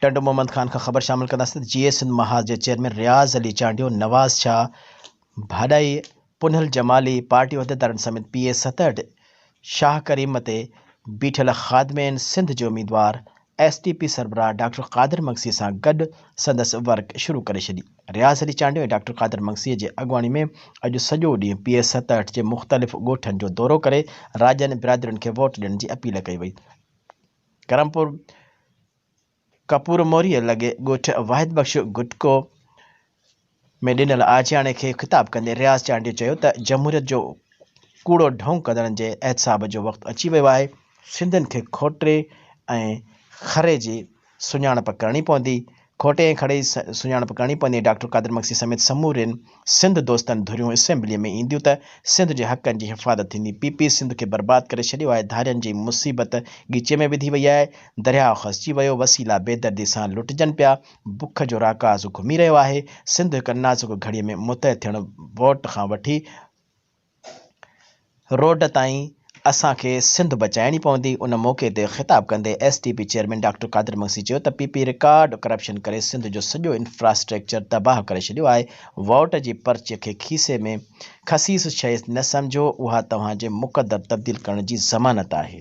टंडो मोहम्मद खान का खबर शामिल कंदासीं। GA सिंध महाज जे चेयरमैन रियाज़ अली चांडियो, नवाज़ शाह, भाडाई, पुनहल जमाली पार्टी उहिदेदारनि समेत PA 67 शाह करीम ते बीठल ख़ादमेन सिंध जो उम्मीदवार SDP सरबराह डॉक्टर क़ादिर मगसी सां गॾु संदसि वर्क शुरू करे छॾी। रियाज़ अली चांडियो ऐं डॉक्टर क़ादिर मगसीअ जे अॻुवाणी में अॼु सॼो ॾींहुं PA 67 जे मुख़्तलिफ़ ॻोठनि जो दौरो करे राजन बिरादरियुनि खे वोट ॾियण जी अपील कई वई। करमपुर कपूर मोरीअ लॻे ॻोठ वाहिद बख़्श गुटको में ॾिनल आजियाणे खे ख़िताब कंदे रियाज़ चांडियो चयो त जमहूरियत जो कूड़ो ढोंग कंदड़नि जे एहतसाब जो वक़्तु अची वियो आहे। सिंधियुनि खे खोटे ऐं खरे जी सुञाणप करणी पवंदी। खोटे ऐं खरे जी सुञाणप करणी पवंदी। डॉक्टर क़ादिर मगसी समेत समूरनि सिंध दोस्तनि धुरियूं असेंबलीअ में ईंदियूं त सिंध जे हक़नि जी हिफ़ाज़त थींदी। PP सिंध खे बर्बाद करे छॾियो आहे। धारियनि जी मुसीबत ॻीचे में विधी वई आहे। दरियाउ खसिजी वियो। वसीला बेदर्दी सां लुटिजनि पिया। बुख जो राकाज़ घुमी रहियो आहे। सिंध हिकु नाज़ुक घड़ीअ में मुतहद थियण वोट खां वठी रोड ताईं असांखे सिंध बचाइणी पवंदी। उन मौक़े ते ख़िताब कंदे SDP chairman doctor Qadir Magsi चयो त PP रिकॉर्ड करप्शन करे सिंध जो सॼो इंफ्रास्ट्रक्चर तबाह करे छॾियो आहे। वोट जी पर्चीअ खे खीसे में ख़सीस शइ न सम्झो, उहा तव्हांजे मुक़दर तब्दील करण जी ज़मानत आहे।